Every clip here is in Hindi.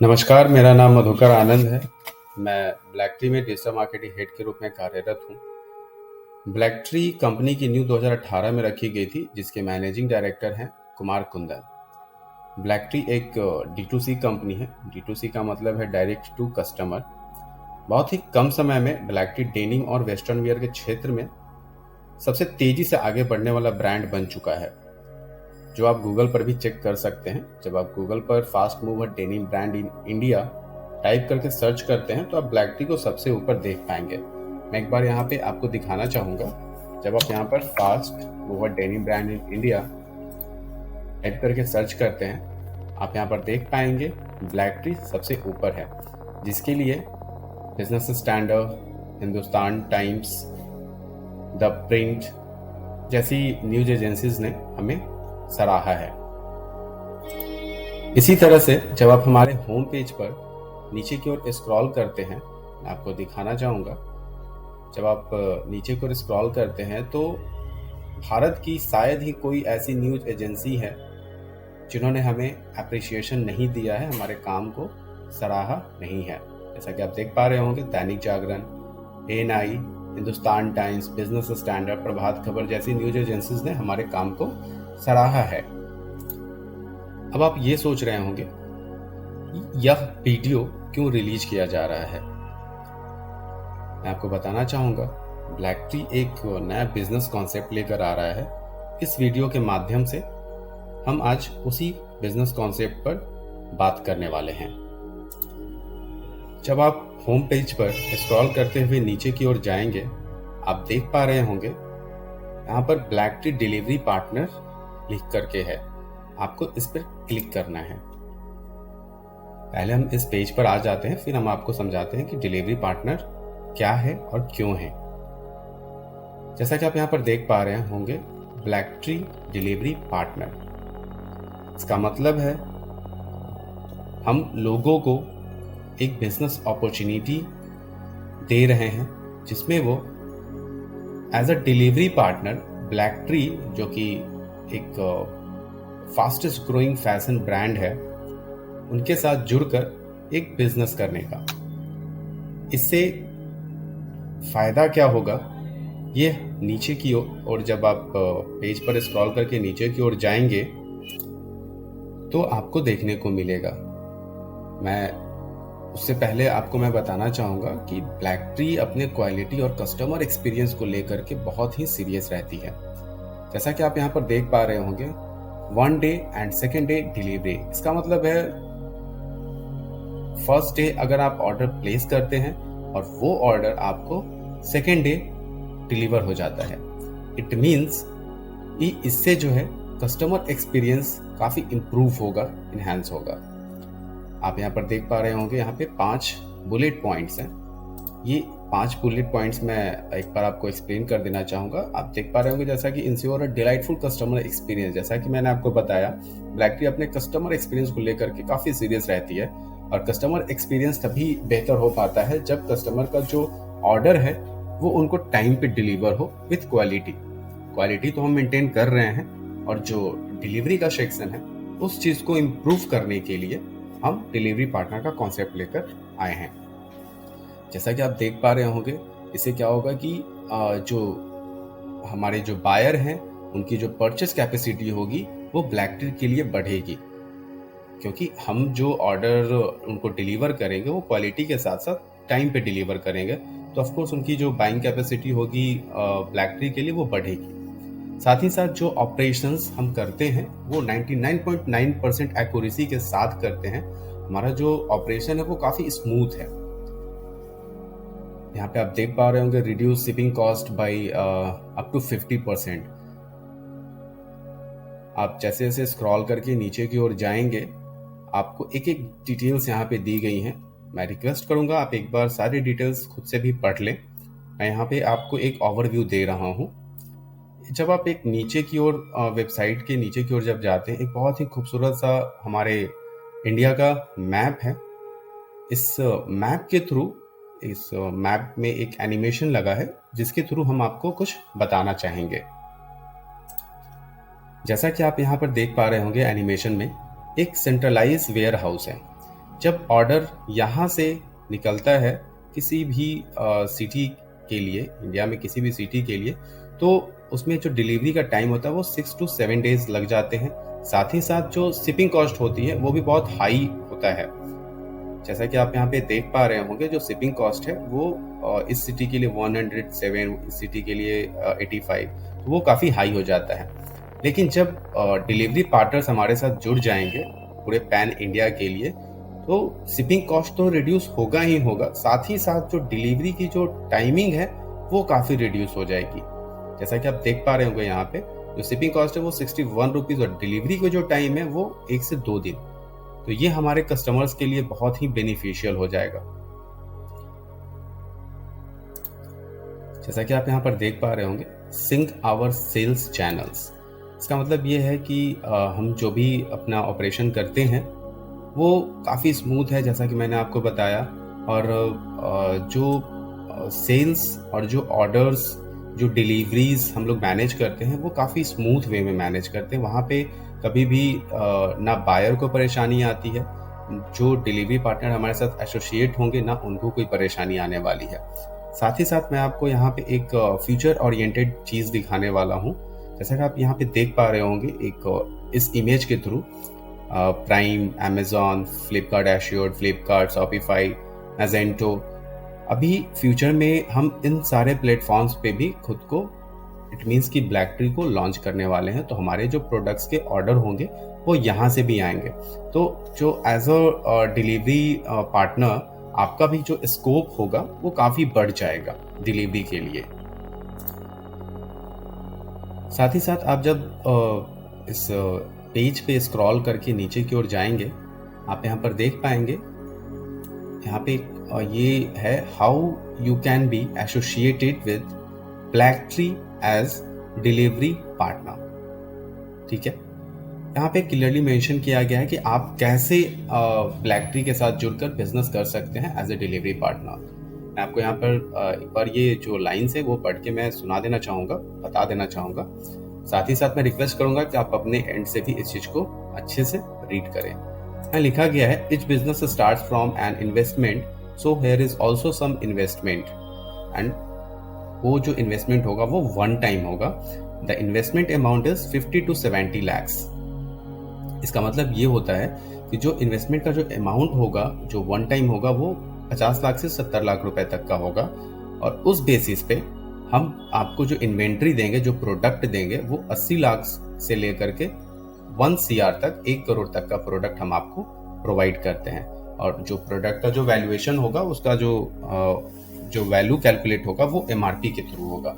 नमस्कार, मेरा नाम मधुकर आनंद है। मैं ब्लैक ट्री में डिजिटल मार्केटिंग हेड के रूप में कार्यरत हूँ। ब्लैक ट्री कंपनी की न्यू 2018 में रखी गई थी, जिसके मैनेजिंग डायरेक्टर हैं कुमार कुंदन। ब्लैक ट्री एक D2C कंपनी है। D2C का मतलब है डायरेक्ट टू कस्टमर। बहुत ही कम समय में ब्लैक ट्री डेनिम और वेस्टर्न वियर के क्षेत्र में सबसे तेजी से आगे बढ़ने वाला ब्रांड बन चुका है, जो आप गूगल पर भी चेक कर सकते हैं। जब आप गूगल पर fast mover denim brand in India type करके सर्च करते हैं तो आप ब्लैक टी को सबसे ऊपर देख पाएंगे। मैं एक बार यहाँ पे आपको दिखाना चाहूँगा। जब आप यहाँ पर fast mover denim brand in India type करके सर्च करते हैं, आप यहाँ पर देख पाएंगे ब्लैक टी सबसे ऊपर है, जिसके लिए business standard, Hindustan times, the print जैसी न्यूज एजेंसीज ने हमें सराहा है। इसी तरह से जब आप हमारे होम पेज पर नीचे की ओर स्क्रॉल करते हैं, मैं आपको दिखाना चाहूँगा। जब आप नीचे की ओर स्क्रॉल करते हैं तो भारत की शायद ही कोई ऐसी न्यूज एजेंसी है जिन्होंने हमें अप्रिसिएशन नहीं दिया है, हमारे काम को सराहा नहीं है। जैसा कि आप देख पा रहे होंगे, Dainik Jagran, ANI, Hindustan Times, Business Standard, Prabhat Khabar जैसी न्यूज एजेंसीज ने हमारे काम को सराहा है। अब आप ये सोच रहे होंगे यह वीडियो क्यों रिलीज किया जा रहा है। मैं आपको बताना चाहूंगा, ब्लैक ट्री एक नया बिजनेस कॉन्सेप्ट लेकर आ रहा है। इस वीडियो के माध्यम से हम आज उसी बिजनेस कॉन्सेप्ट पर बात करने वाले हैं। जब आप होम पेज पर स्क्रॉल करते हुए नीचे की ओर जाएंगे, आप देख पा रहे होंगे यहाँ पर ब्लैक ट्री डिलीवरी पार्टनर लिख करके है। आपको इस पर क्लिक करना है। पहले हम इस पेज पर आ जाते हैं, फिर हम आपको समझाते हैं कि डिलीवरी पार्टनर क्या है और क्यों है। जैसा कि आप यहाँ पर देख पा रहे होंगे, ब्लैक ट्री डिलीवरी पार्टनर, इसका मतलब है हम लोगों को एक बिजनेस अपॉर्चुनिटी दे रहे हैं, जिसमें वो as a delivery partner Black Tree, जो कि एक फास्टेस्ट ग्रोइंग फैशन ब्रांड है, उनके साथ जुड़कर एक बिजनेस करने का। इससे फायदा क्या होगा, ये नीचे की ओर, और जब आप पेज पर स्क्रॉल करके नीचे की ओर जाएंगे तो आपको देखने को मिलेगा। उससे पहले आपको मैं बताना चाहूँगा कि ब्लैक ट्री अपने क्वालिटी और कस्टमर एक्सपीरियंस को लेकर के बहुत ही सीरियस रहती है। जैसा कि आप यहाँ पर देख पा रहे होंगे, 1 day and 2nd day delivery. इसका मतलब है फर्स्ट डे अगर आप ऑर्डर प्लेस करते हैं और वो ऑर्डर आपको 2nd डे डिलीवर हो जाता है। इट मीन्स कि इससे जो है कस्टमर एक्सपीरियंस काफ़ी इम्प्रूव होगा, इन्हांस होगा। आप यहाँ पर देख पा रहे होंगे, यहाँ पे 5 बुलेट पॉइंट्स हैं। ये 5 बुलेट पॉइंट्स मैं एक बार आपको एक्सप्लेन कर देना चाहूँगा। आप देख पा रहे होंगे, जैसा कि ensure a delightful customer experience. जैसा कि मैंने आपको बताया, ब्लैक ट्री अपने कस्टमर एक्सपीरियंस को लेकर के काफ़ी सीरियस रहती है, और कस्टमर एक्सपीरियंस तभी बेहतर हो पाता है जब कस्टमर का जो ऑर्डर है वो उनको टाइम पे डिलीवर हो विथ क्वालिटी। क्वालिटी तो हम मेंटेन कर रहे हैं, और जो डिलीवरी का सेक्शन है उस चीज़ को इम्प्रूव करने के लिए हम डिलीवरी पार्टनर का कॉन्सेप्ट लेकर आए हैं। जैसा कि आप देख पा रहे होंगे, इससे क्या होगा कि जो हमारे जो बायर हैं उनकी जो परचेस कैपेसिटी होगी वो ब्लैक ट्री के लिए बढ़ेगी, क्योंकि हम जो ऑर्डर उनको डिलीवर करेंगे वो क्वालिटी के साथ साथ टाइम पे डिलीवर करेंगे, तो ऑफकोर्स उनकी जो बाइंग कैपेसिटी होगी ब्लैक ट्री के लिए वो बढ़ेगी। साथ ही साथ जो ऑपरेशंस हम करते हैं वो 99.9% एक्यूरेसी के साथ करते हैं। हमारा जो ऑपरेशन है वो काफ़ी स्मूथ है। यहाँ पे आप देख पा रहे होंगे, reduce shipping cost by up to 50%। आप जैसे जैसे स्क्रॉल करके नीचे की ओर जाएंगे, आपको एक एक डिटेल्स यहाँ पे दी गई हैं। मैं रिक्वेस्ट करूँगा आप एक बार सारी डिटेल्स खुद से भी पढ़ लें। मैं यहाँ पे आपको एक ओवरव्यू दे रहा हूँ। जब आप एक नीचे की ओर वेबसाइट के नीचे की ओर जब जाते हैं, एक बहुत ही खूबसूरत सा हमारे इंडिया का मैप है। इस मैप के थ्रू, इस मैप में एक एनिमेशन लगा है जिसके थ्रू हम आपको कुछ बताना चाहेंगे। जैसा कि आप यहाँ पर देख पा रहे होंगे, एनिमेशन में एक सेंट्रलाइज वेयर हाउस है, जब ऑर्डर यहाँ से निकलता है किसी भी सिटी के लिए, इंडिया में किसी भी सिटी के लिए, तो उसमें जो डिलीवरी का टाइम होता है वो 6 to 7 डेज लग जाते हैं। साथ ही साथ जो शिपिंग कॉस्ट होती है वो भी बहुत हाई होता है। जैसा कि आप यहाँ पे देख पा रहे होंगे, जो शिपिंग कॉस्ट है वो इस सिटी के लिए 107, इस सिटी के लिए 85, तो वो काफ़ी हाई हो जाता है। लेकिन जब डिलीवरी पार्टनर्स हमारे साथ जुड़ जाएंगे पूरे पैन इंडिया के लिए, तो शिपिंग कॉस्ट तो रिड्यूस होगा ही होगा, साथ ही साथ जो डिलीवरी की जो टाइमिंग है वो काफ़ी रिड्यूस हो जाएगी। जैसा कि आप देख पा रहे होंगे यहाँ पे जो शिपिंग कॉस्ट है वो 61 रुपीज़ और डिलीवरी का जो टाइम है वो 1 से 2 दिन। तो ये हमारे कस्टमर्स के लिए बहुत ही बेनिफिशियल हो जाएगा। जैसा कि आप यहाँ पर देख पा रहे होंगे, सिंक आवर सेल्स चैनल्स, इसका मतलब ये है कि हम जो भी अपना ऑपरेशन करते हैं वो काफ़ी स्मूथ है, जैसा कि मैंने आपको बताया। और जो सेल्स और जो ऑर्डर्स, जो डिलीवरीज हम लोग मैनेज करते हैं वो काफ़ी स्मूथ वे में मैनेज करते हैं। वहाँ पे कभी भी ना बायर को परेशानी आती है, जो डिलीवरी पार्टनर हमारे साथ एसोसिएट होंगे ना उनको कोई परेशानी आने वाली है। साथ ही साथ मैं आपको यहाँ पे एक फ्यूचर ओरिएंटेड चीज़ दिखाने वाला हूँ। जैसा कि आप यहाँ पे देख पा रहे होंगे एक इस इमेज के through, prime, Amazon, Flipkart assured, Flipkart, Shopify, Magento, अभी फ्यूचर में हम इन सारे प्लेटफॉर्म्स पे भी खुद को, इट मीन्स कि ब्लैक ट्री को लॉन्च करने वाले हैं। तो हमारे जो प्रोडक्ट्स के ऑर्डर होंगे वो यहाँ से भी आएंगे। तो जो एज अ डिलीवरी पार्टनर आपका भी जो स्कोप होगा वो काफ़ी बढ़ जाएगा डिलीवरी के लिए। साथ ही साथ आप जब इस पेज पे स्क्रॉल करके नीचे की ओर जाएंगे, आप यहाँ पर देख पाएंगे, यहाँ पे ये है how you can be associated with Black Tree as delivery partner. ठीक है, यहाँ पे क्लियरली मेंशन किया गया है कि आप कैसे ब्लैक ट्री के साथ जुड़कर बिजनेस कर सकते हैं एज ए डिलीवरी पार्टनर। मैं आपको यहाँ पर एक बार ये जो लाइन्स है वो पढ़ के मैं सुना देना चाहूँगा, बता देना चाहूँगा। साथ ही साथ मैं रिक्वेस्ट करूँगा कि आप अपने एंड से भी इस चीज़ को अच्छे से रीड करें। यहाँ लिखा गया है, each business start from an investment, so here is also some investment, and वो जो इन्वेस्टमेंट होगा वो वन टाइम होगा। The investment amount is 50 to 70 lakhs। इसका मतलब ये होता है कि जो इन्वेस्टमेंट का जो अमाउंट होगा, जो वन टाइम होगा, वो 50 लाख से 70 लाख रुपए तक का होगा। और उस बेसिस पे हम आपको जो इन्वेंट्री देंगे, जो प्रोडक्ट देंगे, वो 80 लाख से लेकर के 1 CR तक, 1 करोड़ तक का प्रोडक्ट हम आपको प्रोवाइड करते हैं। और जो प्रोडक्ट का जो वैल्यूएशन होगा, उसका जो वैल्यू कैलकुलेट होगा वो MRP के थ्रू होगा।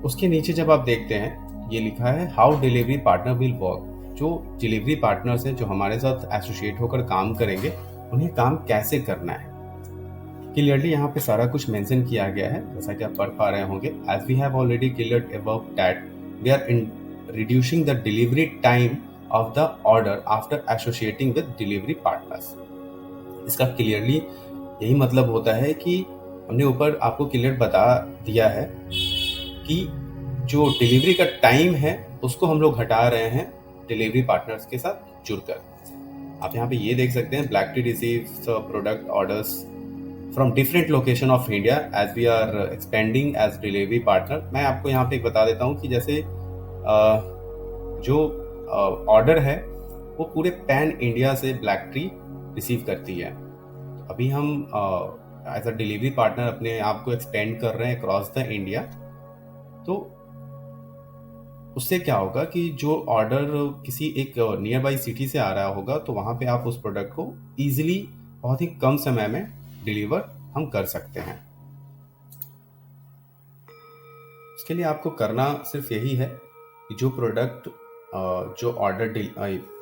उसके नीचे जब आप देखते हैं, ये लिखा है how delivery partner will work. जो डिलीवरी पार्टनर्स हैं जो हमारे साथ एसोसिएट होकर काम करेंगे, उन्हें काम कैसे करना है, क्लियरली यहाँ पे सारा कुछ मेंशन किया गया है। जैसा कि आप पढ़ पा रहे होंगे, as we have already cleared above that we are in reducing the delivery time of the order after associating with delivery partners। इसका क्लियरली यही मतलब होता है कि हमने ऊपर आपको क्लियर बता दिया है कि जो डिलीवरी का टाइम है उसको हम लोग घटा रहे हैं डिलीवरी पार्टनर्स के साथ जुड़कर। आप यहाँ पे ये देख सकते हैं, Black T receives product orders from different location of India as we are expanding as delivery partner. मैं आपको यहाँ पे एक बता देता हूँ कि जैसे जो ऑर्डर है वो पूरे पैन इंडिया से ब्लैक ट्री रिसीव करती है। अभी हम एज अ डिलीवरी पार्टनर अपने आप को एक्सपेंड कर रहे हैं अक्रॉस द इंडिया। तो उससे क्या होगा कि जो ऑर्डर किसी एक नियर बाई सिटी से आ रहा होगा, तो वहाँ पे आप उस प्रोडक्ट को ईजिली बहुत ही कम समय में डिलीवर हम कर सकते हैं। इसके लिए आपको करना सिर्फ यही है कि जो प्रोडक्ट जो ऑर्डर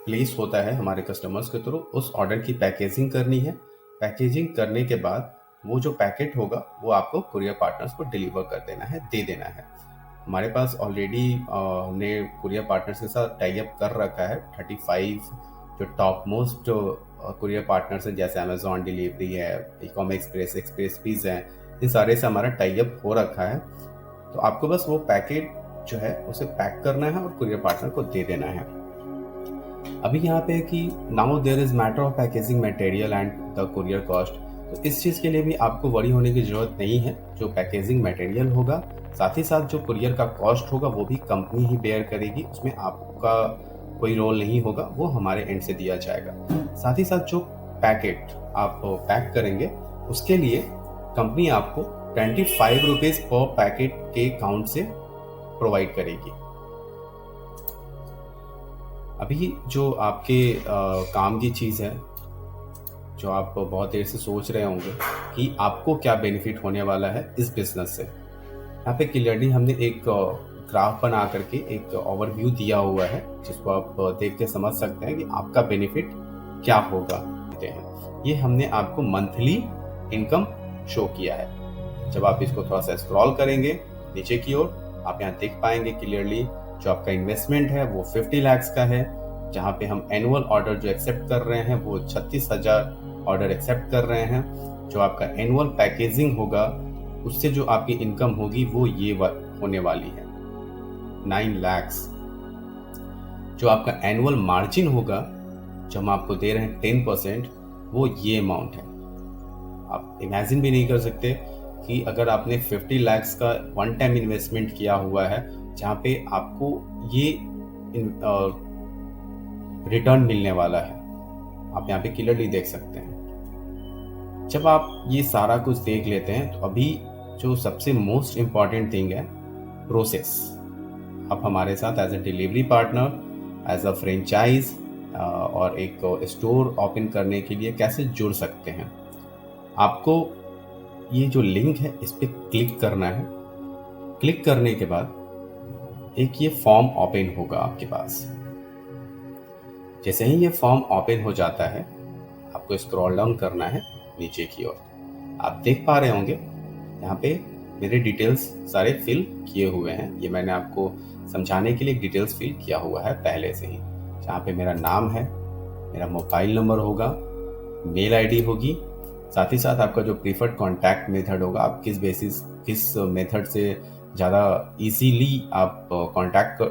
प्लेस होता है हमारे कस्टमर्स के थ्रू, उस ऑर्डर की पैकेजिंग करनी है। पैकेजिंग करने के बाद वो जो पैकेट होगा वो आपको कुरियर पार्टनर्स को डिलीवर कर देना है, दे देना है। हमारे पास ऑलरेडी हमने कुरियर पार्टनर्स के साथ टाई अप कर रखा है। 35 जो टॉप मोस्ट कुरियर पार्टनर्स हैं, जैसे अमेजॉन डिलीवरी है, इकॉम एक्सप्रेस पीस हैं, इन सारे से हमारा टाई अप हो रखा है। तो आपको बस वो पैकेट जो है उसे पैक करना है और कुरियर पार्टनर को दे देना है। अभी यहाँ पे कि now there is matter of packaging material and the courier cost. तो इस चीज़ के लिए भी आपको वरी होने की ज़रूरत नहीं है। जो पैकेजिंग मटेरियल होगा, साथ ही साथ जो कुरियर का कॉस्ट होगा वो भी कंपनी ही बेयर करेगी, उसमें आपका कोई रोल नहीं होगा, वो हमारे एंड से दिया जाएगा। साथ ही साथ जो पैकेट आप पैक करेंगे उसके लिए कंपनी आपको 25 रुपीज़ पर पैकेट के काउंट से प्रोवाइड करेगी। अभी जो आपके काम की चीज़ है, जो आप बहुत देर से सोच रहे होंगे कि आपको क्या बेनिफिट होने वाला है इस बिजनेस से, यहाँ पे क्लियरली हमने एक ग्राफ बना करके एक ओवरव्यू दिया हुआ है, जिसको आप देख के समझ सकते हैं कि आपका बेनिफिट क्या होगा। ये हमने आपको मंथली इनकम शो किया है। जब आप इसको थोड़ा सा स्क्रॉल करेंगे नीचे की ओर, आप यहाँ देख पाएंगे क्लियरली जो आपका इन्वेस्टमेंट है वो 50 लाख का है, जहाँ पे हम एनुअल ऑर्डर जो एक्सेप्ट कर रहे हैं वो 36,000 ऑर्डर एक्सेप्ट कर रहे हैं। जो आपका एनुअल पैकेजिंग होगा उससे जो आपकी इनकम होगी वो ये होने वाली है 9 लाख। जो आपका एनुअल मार्जिन होगा जो हम आपको दे रहे हैं 10%, वो ये अमाउंट है। आप इमेजिन भी नहीं कर सकते कि अगर आपने 50 लाख का वन टाइम इन्वेस्टमेंट किया हुआ है, जहाँ पे आपको ये रिटर्न मिलने वाला है, आप यहाँ पे क्लियरली देख सकते हैं। जब आप ये सारा कुछ देख लेते हैं तो अभी जो सबसे मोस्ट इम्पॉर्टेंट थिंग है प्रोसेस। आप हमारे साथ as a delivery partner, as a franchise और एक स्टोर ओपन करने के लिए कैसे जुड़ सकते हैं। आपको ये जो लिंक है इस पर क्लिक करना है। क्लिक करने के बाद एक ये फॉर्म ओपन होगा आपके पास। जैसे ही ये फॉर्म ओपन हो जाता है, आपको स्क्रॉल डाउन करना है नीचे की ओर। आप देख पा रहे होंगे यहाँ पे मेरे डिटेल्स सारे फिल किए हुए हैं। ये मैंने आपको समझाने के लिए डिटेल्स फिल किया हुआ है पहले से ही, जहाँ पे मेरा नाम है, मेरा मोबाइल नंबर होगा, मेल आईडी होगी, साथ ही साथ आपका जो प्रीफर्ड कॉन्टैक्ट मेथड होगा, आप किस मेथड से ज़्यादा इजीली आप कॉन्टैक्ट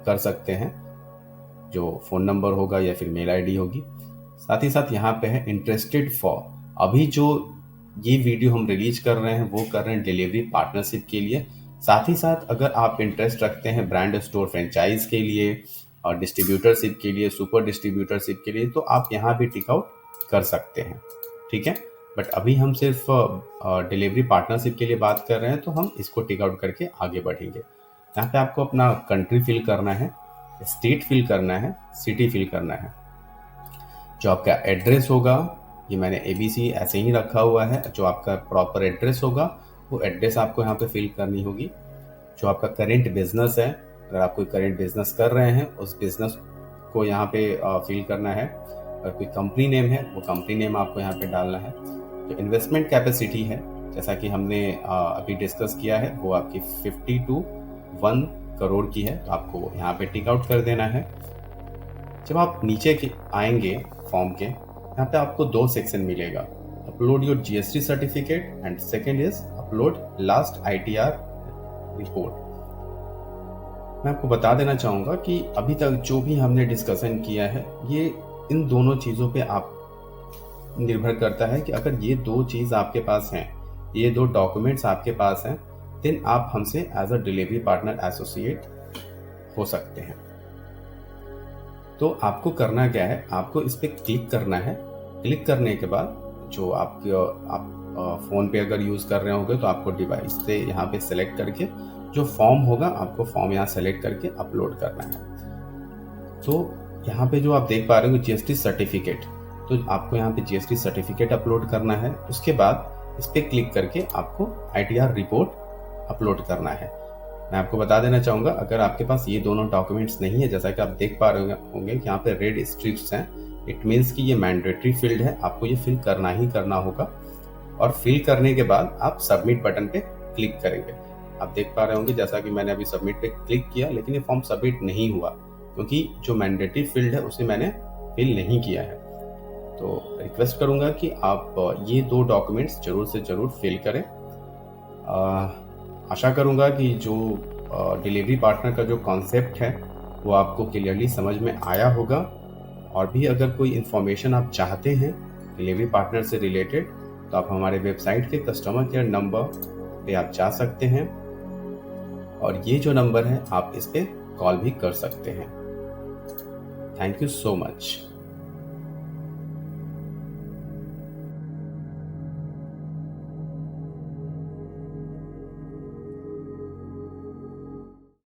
कर सकते हैं, जो फ़ोन नंबर होगा या फिर मेल आईडी होगी। साथ ही साथ यहाँ पे है इंटरेस्टेड फॉर। अभी जो ये वीडियो हम रिलीज कर रहे हैं वो कर रहे हैं डिलीवरी पार्टनरशिप के लिए। साथ ही साथ अगर आप इंटरेस्ट रखते हैं ब्रांड स्टोर फ्रेंचाइज के लिए और डिस्ट्रीब्यूटरशिप के लिए, सुपर डिस्ट्रीब्यूटरशिप के लिए, तो आप यहाँ भी टिक आउट कर सकते हैं। ठीक है, बट अभी हम सिर्फ डिलीवरी पार्टनरशिप के लिए बात कर रहे हैं, तो हम इसको टिक आउट करके आगे बढ़ेंगे। यहाँ पे आपको अपना कंट्री फिल करना है, स्टेट फिल करना है, सिटी फिल करना है। जो आपका एड्रेस होगा, ये मैंने ABC ऐसे ही रखा हुआ है। जो आपका प्रॉपर एड्रेस होगा वो एड्रेस आपको यहाँ पे फिल करनी होगी। जो आपका करेंट बिजनेस है, अगर आप कोई करेंट बिजनेस कर रहे हैं उस बिजनेस को यहाँ पे फिल करना है। अगर कोई कंपनी नेम है वो कंपनी नेम आपको यहाँ पे डालना है। जो इन्वेस्टमेंट कैपेसिटी है, जैसा कि हमने अभी डिस्कस किया है, वो आपकी 50 to 1 करोड़ की है, तो आपको यहाँ पे टिक आउट कर देना है। जब आप नीचे के आएंगे फॉर्म के, यहाँ पे आपको 2 सेक्शन मिलेगा, upload your GST certificate and second is upload last ITR report. मैं आपको बता देना चाहूँगा कि अभी तक जो भी हमने डिस्कशन किया है, ये इन दोनों चीज़ों पे आप निर्भर करता है कि अगर ये 2 चीज़ आपके पास हैं, ये 2 डॉक्यूमेंट्स आपके पास हैं, देन आप हमसे as a delivery partner associate हो सकते हैं। तो आपको करना क्या है, आपको इस पर क्लिक करना है। क्लिक करने के बाद जो आप फ़ोन पे अगर यूज़ कर रहे होंगे तो आपको डिवाइस से यहाँ पे सेलेक्ट करके जो फॉर्म होगा, आपको फॉर्म यहाँ सेलेक्ट करके अपलोड करना है। तो यहाँ पे जो आप देख पा रहे हो GST सर्टिफिकेट, तो आपको यहाँ पे GST सर्टिफिकेट अपलोड करना है। उसके बाद इस पर क्लिक करके आपको ITR रिपोर्ट अपलोड करना है। मैं आपको बता देना चाहूँगा, अगर आपके पास ये दोनों डॉक्यूमेंट्स नहीं है, जैसा कि आप देख पा रहे होंगे कि यहाँ पे रेड स्ट्रिप्स हैं, इट मीन्स कि ये मैंडेटरी फील्ड है, आपको ये फिल करना ही करना होगा। और फिल करने के बाद आप सबमिट बटन पे क्लिक करेंगे। आप देख पा रहे होंगे जैसा कि मैंने अभी सबमिट पे क्लिक किया, लेकिन ये फॉर्म सबमिट नहीं हुआ क्योंकि जो मैंडेटरी फील्ड है उसे मैंने फिल नहीं किया है। तो रिक्वेस्ट करूँगा कि आप ये 2 डॉक्यूमेंट्स जरूर से जरूर फिल करें। आशा करूँगा कि जो डिलीवरी पार्टनर का जो कॉन्सेप्ट है वो आपको क्लियरली समझ में आया होगा। और भी अगर कोई इन्फॉर्मेशन आप चाहते हैं डिलीवरी पार्टनर से रिलेटेड, तो आप हमारे वेबसाइट के कस्टमर केयर नंबर पे आप जा सकते हैं और ये जो नंबर है आप इस पे कॉल भी कर सकते हैं। Thank you so much.